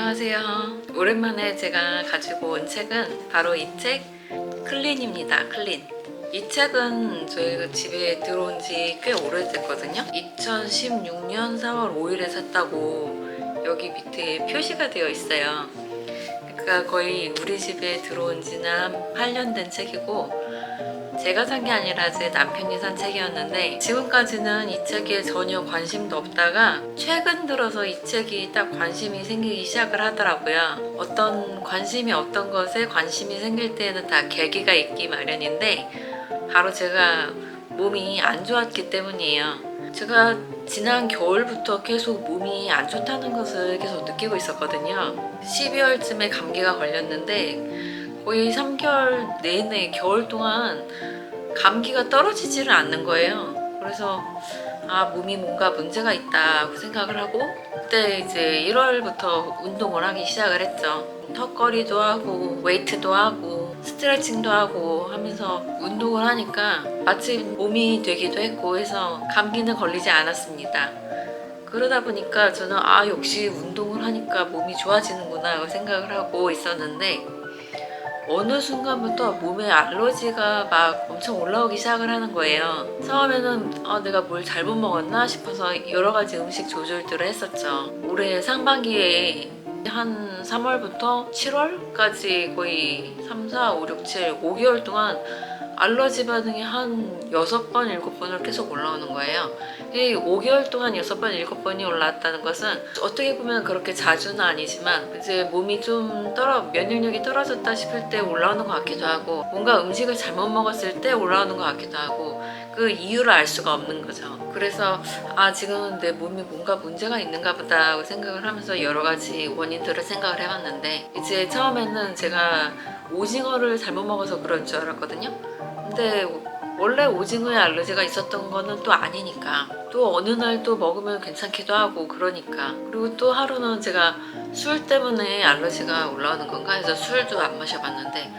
안녕하세요. 오랜만에 제가 가지고 온 책은 바로 이 책 클린입니다. 클린. 이 책은 저희가 집에 들어온 지 꽤 오래됐거든요. 2016년 4월 5일에 샀다고 여기 밑에 표시가 되어 있어요. 그러니까 거의 우리 집에 들어온 지는 한 8년 된 책이고, 제가 산 게 아니라 제 남편이 산 책이었는데, 지금까지는 이 책에 전혀 관심도 없다가 최근 들어서 이 책이 딱 관심이 생기기 시작을 하더라고요. 어떤 것에 관심이 생길 때는 다 계기가 있기 마련인데, 바로 제가 몸이 안 좋았기 때문이에요. 제가 지난 겨울부터 계속 몸이 안 좋다는 것을 계속 느끼고 있었거든요. 12월쯤에 감기가 걸렸는데 거의 3개월 내내 겨울 동안 감기가 떨어지지를 않는 거예요. 그래서 몸이 뭔가 문제가 있다고 생각을 하고, 그때 이제 1월부터 운동을 하기 시작을 했죠. 턱걸이도 하고 웨이트도 하고 스트레칭도 하고 하면서 운동을 하니까 마침 몸이 되기도 했고 해서 감기는 걸리지 않았습니다. 그러다 보니까 저는 역시 운동을 하니까 몸이 좋아지는구나 생각을 하고 있었는데, 어느 순간부터 몸에 알러지가 막 엄청 올라오기 시작을 하는 거예요. 처음에는 내가 뭘 잘못 먹었나 싶어서 여러 가지 음식 조절들을 했었죠. 올해 상반기에 한 3월부터 7월까지 거의 3, 4, 5, 6, 7, 5개월 동안 알러지 반응이 한 6번, 7번을 계속 올라오는 거예요. 이 5개월 동안 6번, 7번이 올라왔다는 것은 어떻게 보면 그렇게 자주는 아니지만 이제 몸이 좀 면역력이 떨어졌다 싶을 때 올라오는 것 같기도 하고, 뭔가 음식을 잘못 먹었을 때 올라오는 것 같기도 하고, 그 이유를 알 수가 없는 거죠. 그래서 지금 내 몸이 뭔가 문제가 있는가 보다 하고 생각을 하면서 여러 가지 원인들을 생각을 해봤는데, 이제 처음에는 제가 오징어를 잘못 먹어서 그런 줄 알았거든요. 근데 원래 오징어에 알러지가 있었던 거는 또 아니니까, 또 어느 날 또 먹으면 괜찮기도 하고 그러니까. 그리고 또 하루는 제가 술 때문에 알러지가 올라오는 건가 해서 술도 안 마셔봤는데,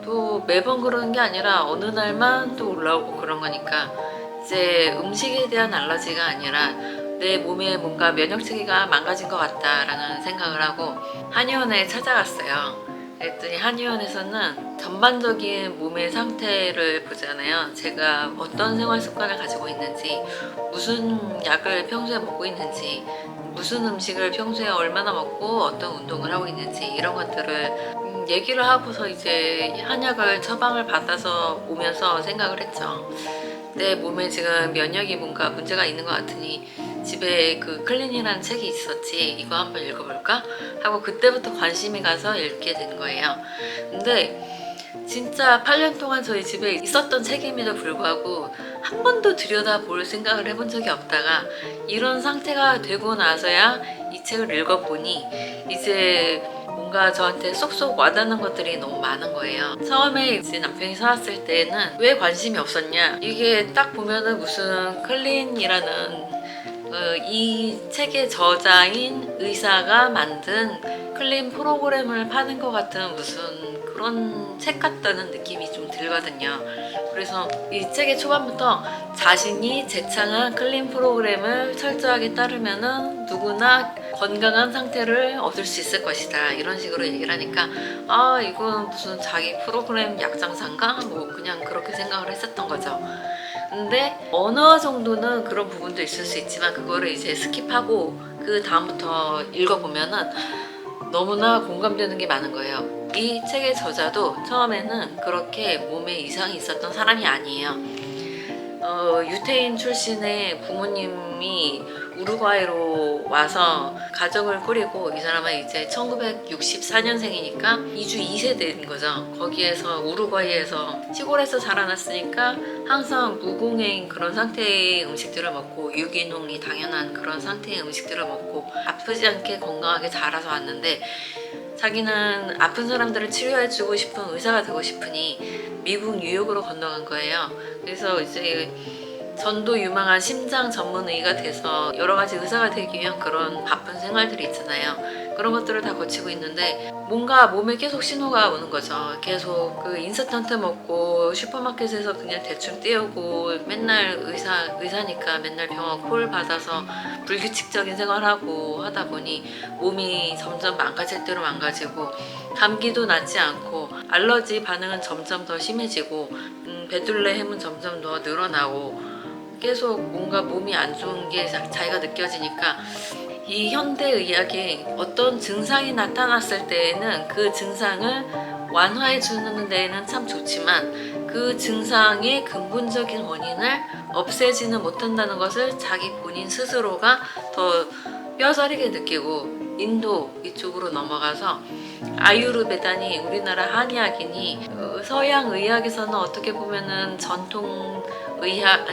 또 매번 그러는 게 아니라 어느 날만 또 올라오고 그런 거니까, 이제 음식에 대한 알러지가 아니라 내 몸에 뭔가 면역체계가 망가진 것 같다라는 생각을 하고 한의원에 찾아갔어요. 그랬더니 한의원에서는 전반적인 몸의 상태를 보잖아요. 제가 어떤 생활 습관을 가지고 있는지, 무슨 약을 평소에 먹고 있는지, 무슨 음식을 평소에 얼마나 먹고 어떤 운동을 하고 있는지, 이런 것들을 얘기를 하고서 이제 한약을 처방을 받아서 오면서 생각을 했죠. 내 몸에 지금 면역이 뭔가 문제가 있는 것 같으니 집에 그 클린이라는 책이 있었지, 이거 한번 읽어볼까? 하고 그때부터 관심이 가서 읽게 된 거예요. 근데 진짜 8년 동안 저희 집에 있었던 책임에도 불구하고 한 번도 들여다볼 생각을 해본 적이 없다가, 이런 상태가 되고 나서야 이 책을 읽어보니 이제 뭔가 저한테 쏙쏙 와닿는 것들이 너무 많은 거예요. 처음에 이제 남편이 사왔을 때는 왜 관심이 없었냐, 이게 딱 보면은 무슨 클린이라는 이 책의 저자인 의사가 만든 클린 프로그램을 파는 것 같은 무슨 그런 책 같다는 느낌이 좀 들거든요. 그래서 이 책의 초반부터 자신이 제창한 클린 프로그램을 철저하게 따르면은 누구나 건강한 상태를 얻을 수 있을 것이다, 이런 식으로 얘기를 하니까 이건 무슨 자기 프로그램 약장사인가? 뭐 그냥 그렇게 생각을 했었던 거죠. 근데 어느 정도는 그런 부분도 있을 수 있지만 그거를 이제 스킵하고 그 다음부터 읽어보면은 너무나 공감되는 게 많은 거예요. 이 책의 저자도 처음에는 그렇게 몸에 이상이 있었던 사람이 아니에요. 유태인 출신의 부모님이 우루과이로 와서 가정을 꾸리고, 이 사람은 이제 1964년생이니까 이주 2세대인 거죠. 거기에서 우루과이에서 시골에서 자라났으니까 항상 무공해인 그런 상태의 음식들을 먹고, 유기농이 당연한 그런 상태의 음식들을 먹고 아프지 않게 건강하게 자라서 왔는데, 자기는 아픈 사람들을 치료해주고 싶은 의사가 되고 싶으니 미국 뉴욕으로 건너간 거예요. 그래서 이제 전도 유망한 심장 전문의가 돼서 여러 가지 의사가 되기 위한 그런 바쁜 생활들이 있잖아요. 그런 것들을 다 거치고 있는데 뭔가 몸에 계속 신호가 오는 거죠. 계속 그 인스턴트 먹고 슈퍼마켓에서 그냥 대충 띄우고 맨날 의사니까 맨날 병원 콜 받아서 불규칙적인 생활하고 하다 보니 몸이 점점 망가질 대로 망가지고 감기도 낫지 않고 알러지 반응은 점점 더 심해지고 베둘레헴은 점점 더 늘어나고 계속 뭔가 몸이 안 좋은 게 자기가 느껴지니까 이 현대의학이 어떤 증상이 나타났을 때에는 그 증상을 완화해 주는 데에는 참 좋지만 그 증상의 근본적인 원인을 없애지는 못한다는 것을 자기 본인 스스로가 더 뼈저리게 느끼고 인도 이쪽으로 넘어가서 아유르베다니 우리나라 한의학이니 서양 의학에서는 어떻게 보면은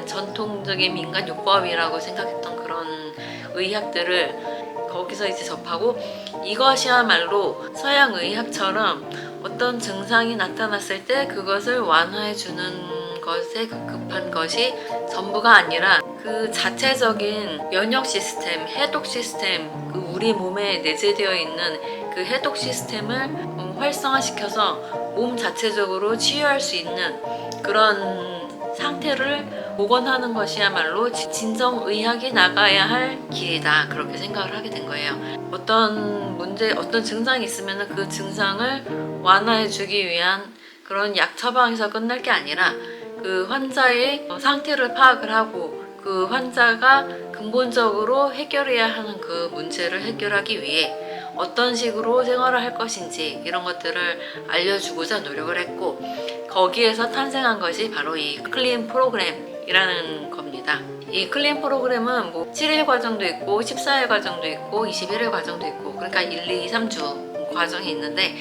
전통적인 민간요법이라고 생각했던 그런 의학들을 거기서 이제 접하고 이것이야말로 서양 의학처럼 어떤 증상이 나타났을 때 그것을 완화해 주는 것에 급급한 것이 전부가 아니라 그 자체적인 면역 시스템, 해독 시스템, 그 우리 몸에 내재되어 있는 그 해독 시스템을 활성화시켜서 몸 자체적으로 치유할 수 있는 그런 상태를 복원하는 것이야말로 진정 의학이 나가야 할 길이다. 그렇게 생각을 하게 된 거예요. 어떤 문제, 어떤 증상이 있으면 그 증상을 완화해 주기 위한 그런 약 처방에서 끝날 게 아니라 그 환자의 상태를 파악을 하고 그 환자가 근본적으로 해결해야 하는 그 문제를 해결하기 위해 어떤 식으로 생활을 할 것인지 이런 것들을 알려주고자 노력을 했고 거기에서 탄생한 것이 바로 이 클린 프로그램이라는 겁니다. 이 클린 프로그램은 뭐 7일 과정도 있고 14일 과정도 있고 21일 과정도 있고 그러니까 1, 2, 3주 과정이 있는데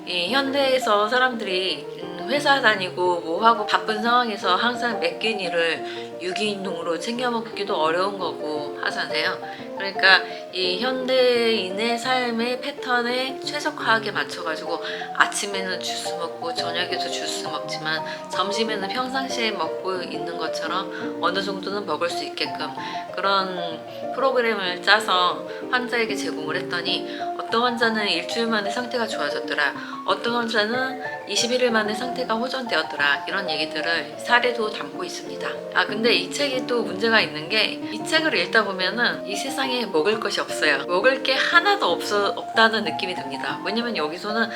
이 현대에서 사람들이 회사 다니고 뭐 하고 바쁜 상황에서 항상 매끼니를 유기농으로 챙겨 먹기도 어려운 거고 하잖아요. 그러니까 이 현대인의 삶의 패턴에 최적화하게 맞춰가지고 아침에는 주스 먹고 저녁에도 주스 먹지만 점심에는 평상시에 먹고 있는 것처럼 어느 정도는 먹을 수 있게끔 그런 프로그램을 짜서 환자에게 제공을 했더니 어떤 환자는 일주일 만에 상태가 좋아졌더라, 어떤 환자는 21일 만에 상태가 호전되었더라, 이런 얘기들을 사례도 담고 있습니다. 근데 이 책이 또 문제가 있는 게 이 책을 읽다 보면은 이 세상에 먹을 것이 없어요. 먹을 게 하나도 없다는 느낌이 듭니다. 왜냐면 여기서는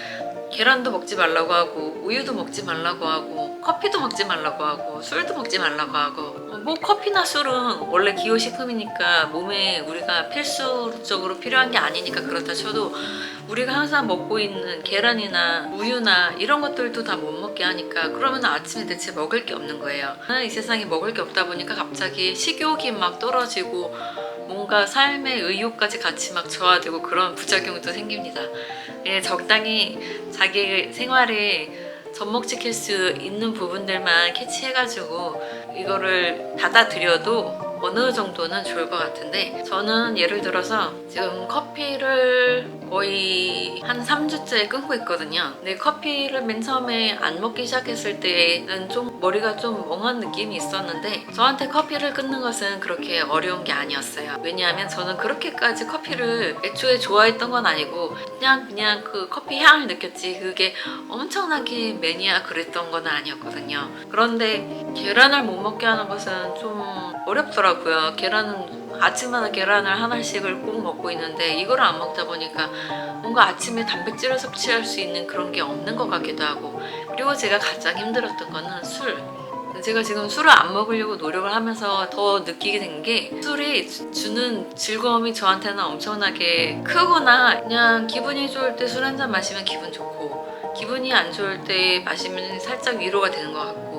계란도 먹지 말라고 하고 우유도 먹지 말라고 하고 커피도 먹지 말라고 하고 술도 먹지 말라고 하고 뭐 커피나 술은 원래 기호식품이니까 몸에 우리가 필수적으로 필요한 게 아니니까 그렇다 쳐도 우리가 항상 먹고 있는 계란이나 우유나 이런 것들도 다 못 먹게 하니까 그러면 아침에 대체 먹을 게 없는 거예요. 이 세상에 먹을 게 없다 보니까 갑자기 식욕이 막 떨어지고 뭔가 삶의 의욕까지 같이 막 저하되고 그런 부작용도 생깁니다. 적당히 자기 생활에 접목시킬 수 있는 부분들만 캐치해가지고 이거를 받아들여도 어느 정도는 좋을 것 같은데 저는 예를 들어서 지금 커피를 거의 한 3주째 끊고 있거든요. 근데 커피를 맨 처음에 안 먹기 시작했을 때는 좀 머리가 좀 멍한 느낌이 있었는데 저한테 커피를 끊는 것은 그렇게 어려운 게 아니었어요. 왜냐하면 저는 그렇게까지 커피를 애초에 좋아했던 건 아니고 그냥 그 커피 향을 느꼈지 그게 엄청나게 매니아 그랬던 건 아니었거든요. 그런데 계란을 못 먹게 하는 것은 좀 어렵더라고요. 아침마다 계란을 하나씩을 꼭 먹고 있는데 이걸 안 먹다 보니까 뭔가 아침에 단백질을 섭취할 수 있는 그런 게 없는 것 같기도 하고 그리고 제가 가장 힘들었던 거는 술. 제가 지금 술을 안 먹으려고 노력을 하면서 더 느끼게 된 게 술이 주는 즐거움이 저한테는 엄청나게 크거나 그냥 기분이 좋을 때 술 한 잔 마시면 기분 좋고 기분이 안 좋을 때 마시면 살짝 위로가 되는 것 같고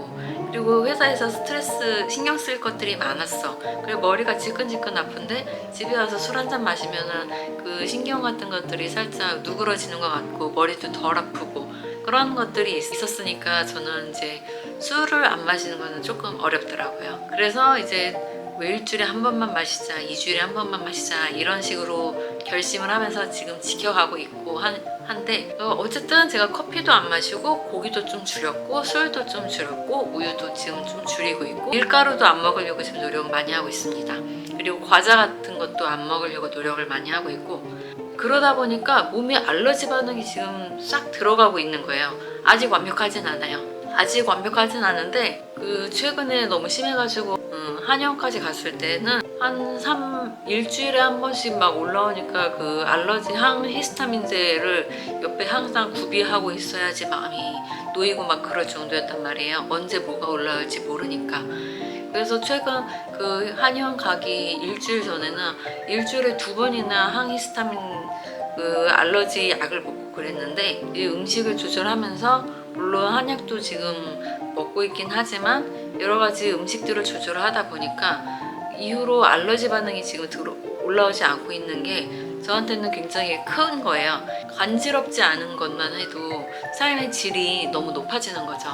그리고 회사에서 스트레스 신경 쓸 것들이 많았어. 그리고 머리가 지끈지끈 아픈데 집에 와서 술 한 잔 마시면은 그 신경 같은 것들이 살짝 누그러지는 것 같고 머리도 덜 아프고 그런 것들이 있었으니까 저는 이제 술을 안 마시는 거는 조금 어렵더라고요. 그래서 이제 뭐 일주일에 한 번만 마시자, 2주일에 한 번만 마시자 이런 식으로 결심을 하면서 지금 지켜가고 있고 한데 어쨌든 제가 커피도 안 마시고 고기도 좀 줄였고 술도 좀 줄였고 우유도 지금 좀 줄이고 있고 밀가루도 안 먹으려고 지금 노력을 많이 하고 있습니다. 그리고 과자 같은 것도 안 먹으려고 노력을 많이 하고 있고 그러다 보니까 몸에 알러지 반응이 지금 싹 들어가고 있는 거예요. 아직 완벽하진 않아요. 아직 완벽하진 않은데 최근에 너무 심해가지고 한의원까지 갔을 때는 일주일에 한 번씩 막 올라오니까 그 알러지 항히스타민제를 옆에 항상 구비하고 있어야지 마음이 놓이고 막 그럴 정도였단 말이에요. 언제 뭐가 올라올지 모르니까. 그래서 최근 그 한의원 가기 일주일 전에는 일주일에 2번이나 항히스타민 알러지 약을 먹고 그랬는데, 이 음식을 조절하면서 물론 한약도 지금 먹고 있긴 하지만 여러 가지 음식들을 조절하다 보니까 이후로 알러지 반응이 지금 올라오지 않고 있는 게 저한테는 굉장히 큰 거예요. 간지럽지 않은 것만 해도 삶의 질이 너무 높아지는 거죠.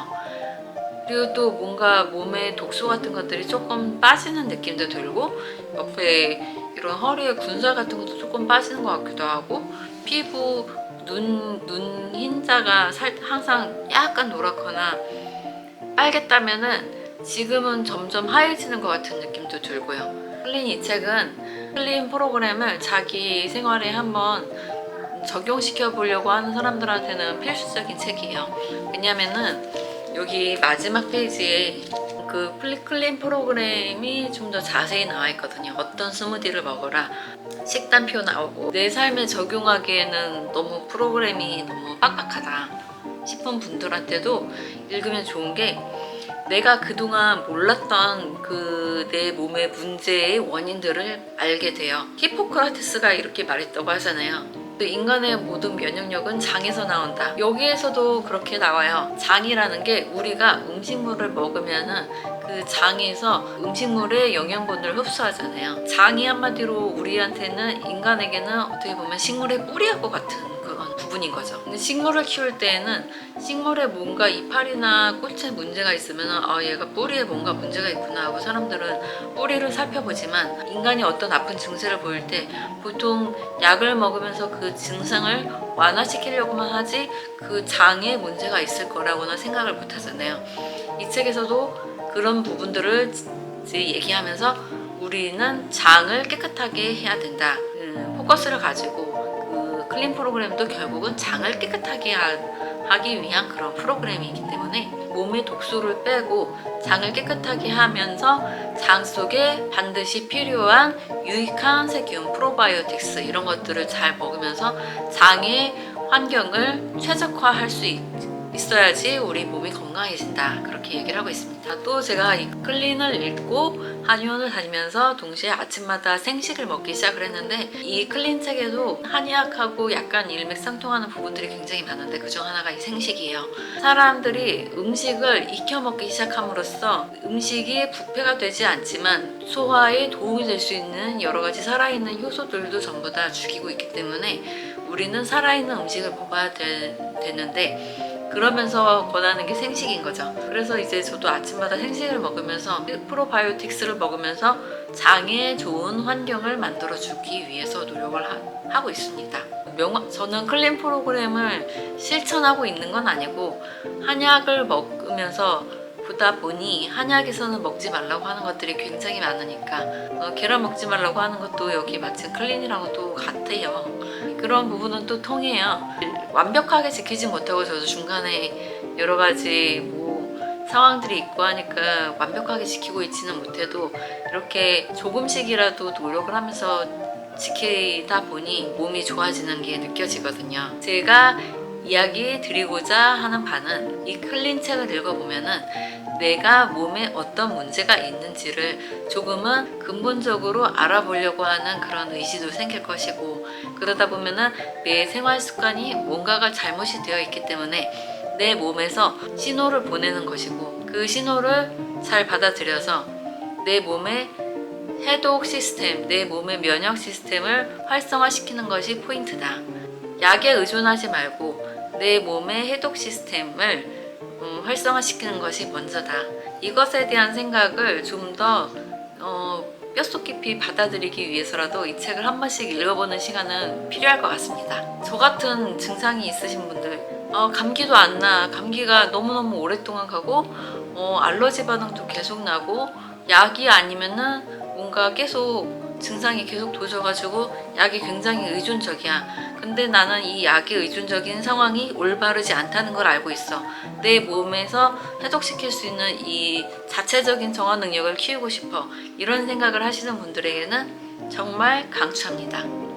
그리고 또 뭔가 몸에 독소 같은 것들이 조금 빠지는 느낌도 들고, 옆에 이런 허리에 군살 같은 것도 조금 빠지는 것 같기도 하고, 피부, 눈 흰자가 항상 약간 노랗거나 빨갰다면은 지금은 점점 하얘지는 것 같은 느낌도 들고요. 클린 이 책은 클린 프로그램을 자기 생활에 한번 적용시켜 보려고 하는 사람들한테는 필수적인 책이에요. 왜냐면은 여기 마지막 페이지에 그 클린 프로그램이 좀 더 자세히 나와 있거든요. 어떤 스무디를 먹어라, 식단표 나오고. 내 삶에 적용하기에는 너무 프로그램이 너무 빡빡하다 싶은 분들한테도 읽으면 좋은 게, 내가 그동안 몰랐던 내 몸의 문제의 원인들을 알게 돼요. 히포크라테스가 이렇게 말했다고 하잖아요. 인간의 모든 면역력은 장에서 나온다. 여기에서도 그렇게 나와요. 장이라는 게 우리가 음식물을 먹으면은 그 장에서 음식물의 영양분을 흡수하잖아요. 장이 한마디로 우리한테는, 인간에게는 어떻게 보면 식물의 뿌리하고 같은 그런 부분인 거죠. 근데 식물을 키울 때에는 식물에 뭔가 이파리나 꽃에 문제가 있으면 얘가 뿌리에 뭔가 문제가 있구나 하고 사람들은 뿌리를 살펴보지만, 인간이 어떤 아픈 증세를 보일 때 보통 약을 먹으면서 그 증상을 완화시키려고만 하지 그 장에 문제가 있을 거라고는 생각을 못 하잖아요. 이 책에서도 그런 부분들을 얘기하면서 우리는 장을 깨끗하게 해야 된다. 포커스를 가지고 클린 프로그램도 결국은 장을 깨끗하게 하기 위한 그런 프로그램이기 때문에 몸의 독소를 빼고 장을 깨끗하게 하면서 장 속에 반드시 필요한 유익한 세균, 프로바이오틱스 이런 것들을 잘 먹으면서 장의 환경을 최적화할 수 있어야지 우리 몸이 건강해진다, 그렇게 얘기를 하고 있습니다. 또 제가 이 클린을 읽고 한의원을 다니면서 동시에 아침마다 생식을 먹기 시작을 했는데, 이 클린 책에도 한의학하고 약간 일맥상통하는 부분들이 굉장히 많은데 그중 하나가 이 생식이에요. 사람들이 음식을 익혀 먹기 시작함으로써 음식이 부패가 되지 않지만 소화에 도움이 될 수 있는 여러 가지 살아있는 효소들도 전부 다 죽이고 있기 때문에 우리는 살아있는 음식을 먹어야 되는데, 그러면서 권하는 게 생식인 거죠. 그래서 이제 저도 아침마다 생식을 먹으면서 프로바이오틱스를 먹으면서 장에 좋은 환경을 만들어주기 위해서 노력을 하고 있습니다. 저는 클린 프로그램을 실천하고 있는 건 아니고 한약을 먹으면서 보다 보니 한약에서는 먹지 말라고 하는 것들이 굉장히 많으니까 계란 먹지 말라고 하는 것도 여기 마침 클린이랑 또 같아요. 그런 부분은 또 통해요. 완벽하게 지키지 못하고 저도 중간에 여러 가지 상황들이 있고 하니까 완벽하게 지키고 있지는 못해도 이렇게 조금씩이라도 노력을 하면서 지키다 보니 몸이 좋아지는 게 느껴지거든요. 제가 이야기 드리고자 하는 바는, 이 클린 책을 읽어보면은 내가 몸에 어떤 문제가 있는지를 조금은 근본적으로 알아보려고 하는 그런 의지도 생길 것이고, 그러다 보면은 내 생활 습관이 뭔가가 잘못이 되어 있기 때문에 내 몸에서 신호를 보내는 것이고, 그 신호를 잘 받아들여서 내 몸의 해독 시스템, 내 몸의 면역 시스템을 활성화시키는 것이 포인트다. 약에 의존하지 말고 내 몸의 해독 시스템을 활성화시키는 것이 먼저다. 이것에 대한 생각을 좀 더 뼛속 깊이 받아들이기 위해서라도 이 책을 한 번씩 읽어보는 시간은 필요할 것 같습니다. 저 같은 증상이 있으신 분들, 감기도 안 나, 감기가 너무너무 오랫동안 가고 알러지 반응도 계속 나고, 약이 아니면은 뭔가 계속 증상이 계속 도져가지고 약이 굉장히 의존적이야. 근데 나는 이 약이 의존적인 상황이 올바르지 않다는 걸 알고 있어. 내 몸에서 해독시킬 수 있는 이 자체적인 정화 능력을 키우고 싶어. 이런 생각을 하시는 분들에게는 정말 강추합니다.